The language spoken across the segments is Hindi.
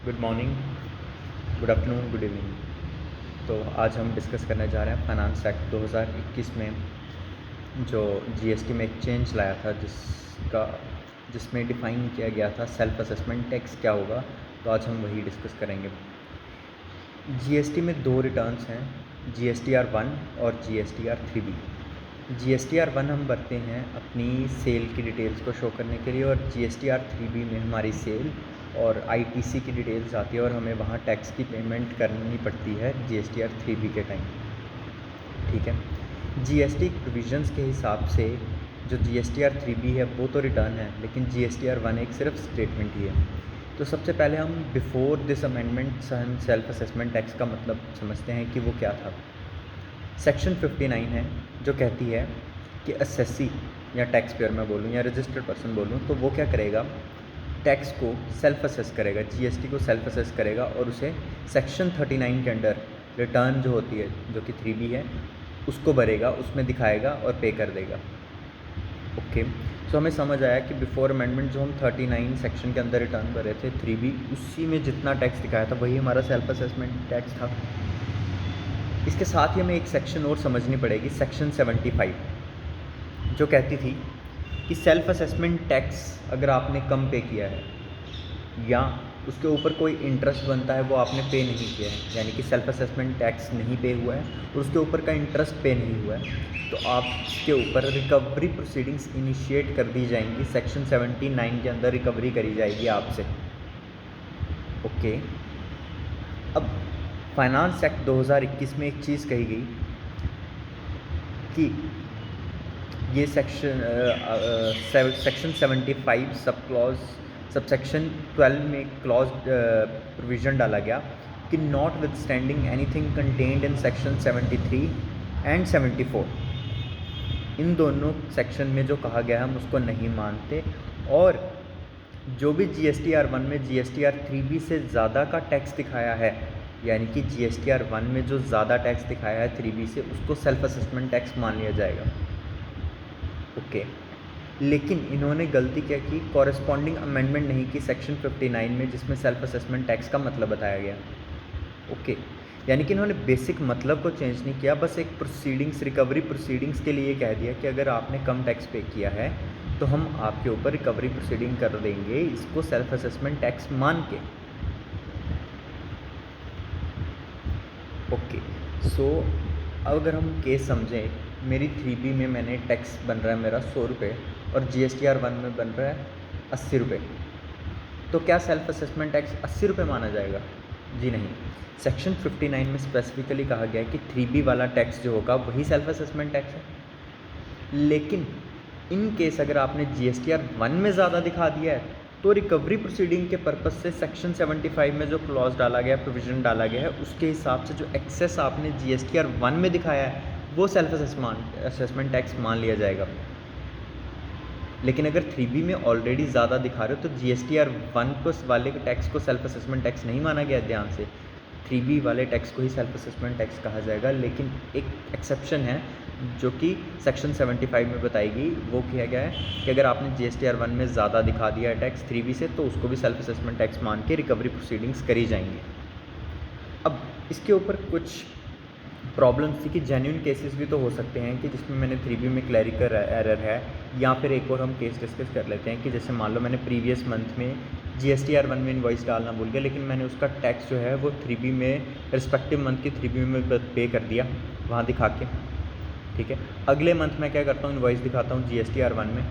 Good morning, good afternoon, good evening. तो आज हम डिस्कस करने जा रहे हैं फाइनेंस एक्ट 2021 में जो जीएसटी में एक चेंज लाया था जिसमें डिफ़ाइन किया गया था सेल्फ असेसमेंट टैक्स क्या होगा। तो आज हम वही डिस्कस करेंगे। जीएसटी में दो रिटर्न्स हैं, जीएसटीआर 1 और जीएसटीआर 3B। जीएसटीआर 1 हम भरते हैं अपनी सेल की डिटेल्स को शो करने के लिए, और जीएसटीआर 3B में हमारी सेल और आईटीसी की डिटेल्स आती है और हमें वहाँ टैक्स की पेमेंट करनी पड़ती है जीएसटीआर 3B के टाइम। ठीक है। जीएसटी प्रोविजंस के हिसाब से जो जीएसटीआर 3B है वो तो रिटर्न है, लेकिन जीएसटीआर 1 एक सिर्फ स्टेटमेंट ही है। तो सबसे पहले हम before this amendment self assessment tax का मतलब समझते हैं कि वो क्या था। सेक्शन 59 है जो कहती है कि असेसी या टैक्स पेयर मैं बोलूँ या रजिस्टर्ड पर्सन बोलूँ, तो वो क्या करेगा, टैक्स को सेल्फ असेस करेगा, जीएसटी को सेल्फ असेस करेगा और उसे सेक्शन 39 के अंडर रिटर्न जो होती है जो कि 3B है उसको भरेगा, उसमें दिखाएगा और पे कर देगा। ओके, सो हमें समझ आया कि बिफोर अमेंडमेंट जो हम 39 सेक्शन के अंदर रिटर्न भरे थे 3B, उसी में जितना टैक्स दिखाया था वही हमारा सेल्फ असेसमेंट टैक्स था। इसके साथ ही हमें एक सेक्शन और समझनी पड़ेगी, सेक्शन 75, जो कहती थी कि सेल्फ असेसमेंट टैक्स अगर आपने कम पे किया है या उसके ऊपर कोई इंटरेस्ट बनता है वो आपने पे नहीं किया है, यानी कि सेल्फ असेसमेंट टैक्स नहीं पे हुआ है और उसके ऊपर का इंटरेस्ट पे नहीं हुआ है, तो आपके ऊपर रिकवरी प्रोसीडिंग्स इनिशिएट कर दी जाएंगी। सेक्शन 79 के अंदर रिकवरी करी जाएगी आपसे। ओके, अब फाइनेंस एक्ट 2021 में एक चीज़ कही गई कि ये सेक्शन 75 सबसेक्शन 12 में क्लॉज प्रोविज़न डाला गया कि not with standing anything contained in section 73 and 74, इन दोनों सेक्शन में जो कहा गया हम उसको नहीं मानते, और जो भी जीएसटीआर 1 में जीएसटीआर 3B से ज़्यादा का टैक्स दिखाया है, यानी कि जीएसटीआर 1 में जो ज़्यादा टैक्स दिखाया है 3B से, उसको सेल्फ असेसमेंट टैक्स मान लिया जाएगा। ओके, लेकिन इन्होंने गलती क्या की, कॉरेस्पॉन्डिंग अमेंडमेंट नहीं की सेक्शन 59 में जिसमें सेल्फ असेसमेंट टैक्स का मतलब बताया गया। ओके, यानी कि इन्होंने बेसिक मतलब को चेंज नहीं किया, बस एक प्रोसीडिंग्स, रिकवरी प्रोसीडिंग्स के लिए कह दिया कि अगर आपने कम टैक्स पे किया है तो हम आपके ऊपर रिकवरी प्रोसीडिंग कर देंगे, इसको सेल्फ असेसमेंट टैक्स मान के। ओके, सो अगर हम केस समझें, मेरी 3B में मैंने टैक्स बन रहा है मेरा 100 रुपये और जीएसटीआर 1 में बन रहा है 80 रुपये, तो क्या सेल्फ असेसमेंट टैक्स 80 रुपये माना जाएगा? जी नहीं। सेक्शन 59 में स्पेसिफिकली कहा गया है कि 3B वाला टैक्स जो होगा वही सेल्फ असेसमेंट टैक्स है, लेकिन इन केस अगर आपने जीएसटीआर 1 में ज़्यादा दिखा दिया है तो रिकवरी प्रोसीडिंग के पर्पज़ से सेक्शन 75 में जो क्लॉज डाला गया, प्रोविज़न डाला गया है, उसके हिसाब से जो एक्सेस आपने जीएसटीआर 1 में दिखाया है वो सेल्फ असेसमेंट टैक्स मान लिया जाएगा। लेकिन अगर 3B में ऑलरेडी ज़्यादा दिखा रहे हो तो जीएसटीआर 1 को वाले टैक्स को सेल्फ असेसमेंट टैक्स नहीं माना गया ध्यान से, 3B वाले टैक्स को ही सेल्फ असेसमेंट टैक्स कहा जाएगा। लेकिन एक एक्सेप्शन है जो कि सेक्शन 75 में बताई गई, वो किया गया है कि अगर आपने जीएसटीआर 1 में ज़्यादा दिखा दिया है टैक्स 3B से, तो उसको भी सेल्फ असेसमेंट टैक्स मान के रिकवरी प्रोसीडिंग्स करी जाएंगी। अब इसके ऊपर कुछ प्रॉब्लम्स थी कि जेन्युइन केसेस भी तो हो सकते हैं कि जिसमें मैंने 3B में क्लैरिकल एरर है, या फिर एक और हम केस डिस्कस कर लेते हैं कि जैसे मान लो मैंने प्रीवियस मंथ में जीएसटीआर 1 में इनवॉइस डालना भूल गया, लेकिन मैंने उसका टैक्स जो है वो 3B में रिस्पेक्टिव मंथ की 3B में पे कर दिया वहाँ दिखा के। ठीक है, अगले मंथ मैं क्या करता हूँ, इनवॉइस दिखाता हूँ जीएसटीआर 1 में,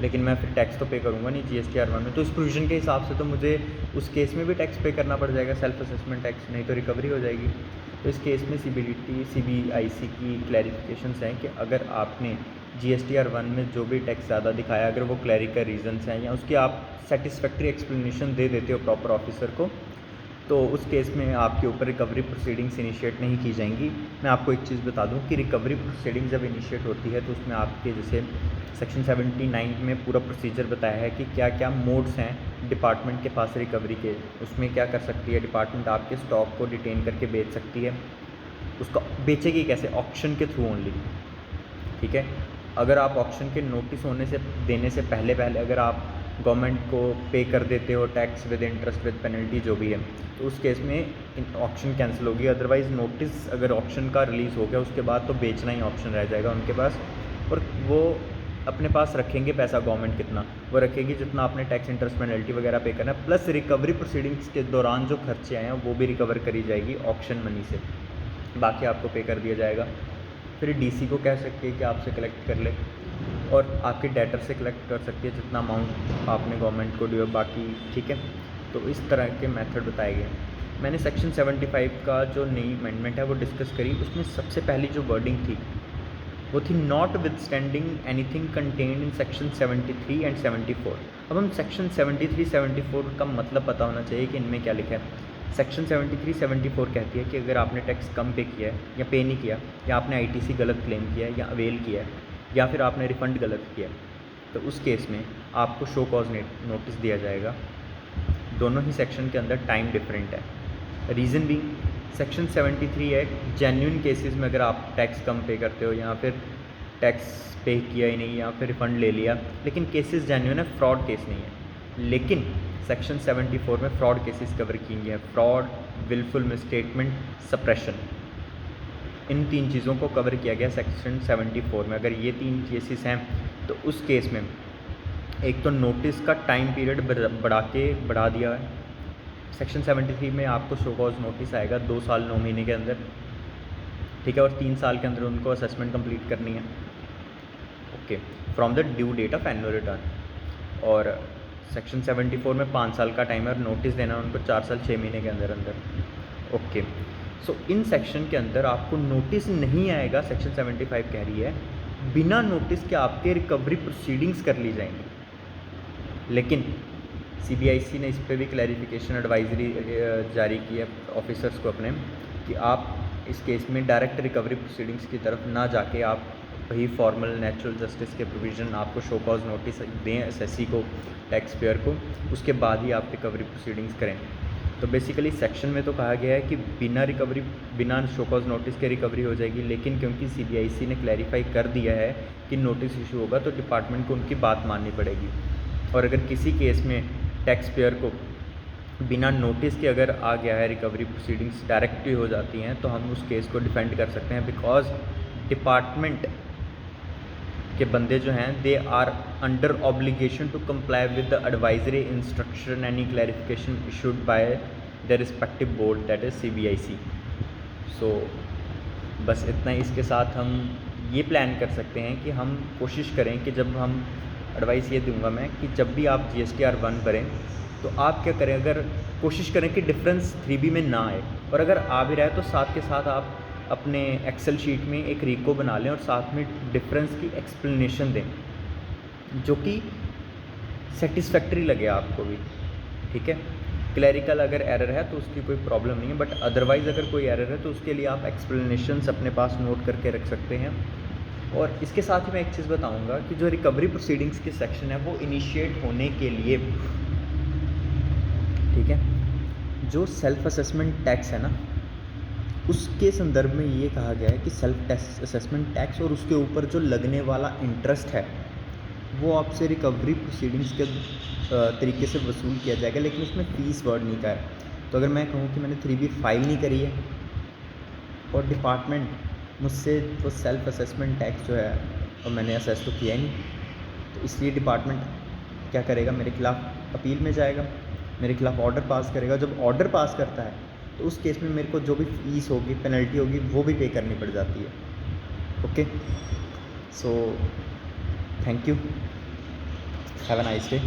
लेकिन मैं फिर टैक्स तो पे करूँगा नहीं जीएसटीआर 1 में, तो इस प्रोविज़न के हिसाब से तो मुझे उस केस में भी टैक्स पे करना पड़ जाएगा सेल्फ असेसमेंट टैक्स, नहीं तो रिकवरी हो जाएगी। तो इस केस में सीबीआईसी की क्लैरिफिकेशंस हैं कि अगर आपने जीएसटीआर 1 में जो भी टैक्स ज़्यादा दिखाया, अगर वो क्लैरिकल रीजंस हैं या उसकी आप सेटिस्फैक्ट्री एक्सप्लेनेशन दे देते हो प्रॉपर ऑफिसर को, तो उस केस में आपके ऊपर रिकवरी प्रोसीडिंग्स इनिशिएट नहीं की जाएंगी। मैं आपको एक चीज़ बता दूं कि रिकवरी प्रोसीडिंग जब इनिशिएट होती है तो उसमें आपके जैसे सेक्शन 79 में पूरा प्रोसीजर बताया है कि क्या क्या मोड्स हैं डिपार्टमेंट के पास रिकवरी के, उसमें क्या कर सकती है डिपार्टमेंट, आपके स्टॉक को डिटेन करके बेच सकती है। उसको बेचेगी कैसे? ऑक्शन के थ्रू ओनली। ठीक है, अगर आप ऑक्शन के नोटिस होने से देने से पहले अगर आप गवर्नमेंट को पे कर देते हो tax with interest with penalty जो भी है, तो उस केस में ऑक्शन कैंसिल होगी। अदरवाइज़ नोटिस अगर ऑक्शन का रिलीज़ हो गया उसके बाद तो बेचना ही ऑप्शन रह जाएगा उनके पास, और वो अपने पास रखेंगे पैसा गवर्नमेंट कितना, वो रखेगी जितना आपने टैक्स इंटरेस्ट पेनल्टी वगैरह पे करना है, प्लस रिकवरी प्रोसीडिंग्स के दौरान जो खर्चे आए हैं वो भी रिकवर करी जाएगी ऑक्शन मनी से, बाकी आपको पे कर दिया जाएगा। फिर डीसी को कह सकती है कि आपसे कलेक्ट कर ले, और आपके डेटर से कलेक्ट कर सकती है जितना अमाउंट आपने गवर्नमेंट को दिया बाकी, ठीक है। तो इस तरह के मेथड बताए गए। मैंने सेक्शन 75 का जो नई अमेंडमेंट है वो डिस्कस करी। उसमें सबसे पहली जो वर्डिंग थी वो थी not with standing anything contained in section 73 and 74। अब हम सेक्शन 73 74 का मतलब पता होना चाहिए कि इनमें क्या लिखा है। सेक्शन 73 74 कहती है कि अगर आपने टैक्स कम पे किया है या पे नहीं किया, या आपने आईटीसी गलत क्लेम किया है या अवेल किया है, या फिर आपने रिफ़ंड गलत किया है, तो उस केस में आपको शो कॉज नोटिस दिया जाएगा। दोनों ही सेक्शन के अंदर टाइम डिफरेंट है। रीज़न भी सेक्शन 73 है जेन्युइन केसेस में अगर आप टैक्स कम पे करते हो या फिर टैक्स पे किया ही नहीं या फिर रिफ़ंड ले लिया, लेकिन केसेस जेन्युइन है, फ्रॉड केस नहीं है। लेकिन सेक्शन 74 में फ्रॉड केसेस कवर किए गए हैं, फ्रॉड, विलफुल मिसस्टेटमेंट, सप्रेशन, इन 3 चीज़ों को कवर किया गया सेक्शन 74 में। अगर ये 3 केसेस हैं तो उस केस में एक तो नोटिस का टाइम पीरियड बढ़ा दिया है। सेक्शन 73 में आपको शो कॉज नोटिस आएगा 2 साल 9 महीने के अंदर, ठीक है, और 3 साल के अंदर उनको असेसमेंट कंप्लीट करनी है, okay, from the due date of annual return. और सेक्शन 74 में 5 साल का टाइम है और नोटिस देना है उनको 4 साल 6 महीने के अंदर अंदर, ओके। सो इन सेक्शन के अंदर आपको नोटिस नहीं आएगा, सेक्शन 75 कह रही है बिना नोटिस के आपके रिकवरी प्रोसीडिंग्स कर ली जाएंगी। लेकिन सीबीआईसी ने इस पर भी क्लैरिफिकेशन एडवाइजरी जारी की है ऑफिसर्स को अपने, कि आप इस केस में डायरेक्ट रिकवरी प्रोसीडिंग्स की तरफ ना जाके आप वही फॉर्मल नेचुरल जस्टिस के प्रोविज़न आपको शो कॉज नोटिस दें एसएससी को, टैक्स पेयर को, उसके बाद ही आप रिकवरी प्रोसीडिंग्स करें। तो बेसिकली सेक्शन में तो कहा गया है कि बिना शो कॉज नोटिस के रिकवरी हो जाएगी, लेकिन क्योंकि सीबीआईसी ने क्लैरिफाई कर दिया है कि नोटिस इशू होगा तो डिपार्टमेंट को उनकी बात माननी पड़ेगी। और अगर किसी केस में टैक्स पेयर को बिना नोटिस के अगर आ गया है रिकवरी प्रोसीडिंग्स डायरेक्ट हो जाती हैं, तो हम उस केस को डिफेंड कर सकते हैं, बिकॉज डिपार्टमेंट के बंदे जो हैं they are under obligation to comply with the advisory instruction any clarification issued by the respective board that is CBIC. So बस इतना ही। इसके साथ हम ये प्लान कर सकते हैं कि हम कोशिश करें कि जब हम एडवाइस ये दूंगा मैं कि जब भी आप GSTR 1 भरें तो आप क्या करें, अगर कोशिश करें कि डिफरेंस 3B में ना आए, और अगर आ भी रहा है तो साथ के साथ आप अपने एक्सेल शीट में एक रीको बना लें और साथ में डिफरेंस की एक्सप्लेनेशन दें जो कि सेटिस्फैक्ट्री लगे आपको भी, ठीक है। क्लैरिकल अगर एरर है तो उसकी कोई प्रॉब्लम नहीं है, बट अदरवाइज़ अगर कोई एरर है तो उसके लिए आप एक्सप्लेनेशंस अपने पास नोट करके रख सकते हैं। और इसके साथ ही मैं एक चीज़ बताऊंगा कि जो रिकवरी प्रोसीडिंग्स की सेक्शन है वो इनिशिएट होने के लिए, ठीक है, जो सेल्फ असेसमेंट टैक्स है ना, उसके संदर्भ में ये कहा गया है कि सेल्फ असेसमेंट टैक्स और उसके ऊपर जो लगने वाला इंटरेस्ट है वो आपसे रिकवरी प्रोसीडिंग्स के तरीके से वसूल किया जाएगा, लेकिन उसमें फीस वर्ड नहीं का है। तो अगर मैं कहूँ कि मैंने 3B फाइल नहीं करी है और डिपार्टमेंट मुझसे वो सेल्फ असेसमेंट टैक्स जो है और मैंने असेस तो किया ही नहीं, तो इसलिए डिपार्टमेंट क्या करेगा, मेरे खिलाफ़ अपील में जाएगा, मेरे खिलाफ़ ऑर्डर पास करेगा। जब ऑर्डर पास करता है तो उस केस में मेरे को जो भी फीस होगी, पेनल्टी होगी, वो भी पे करनी पड़ जाती है, okay. So thank you, have a nice day.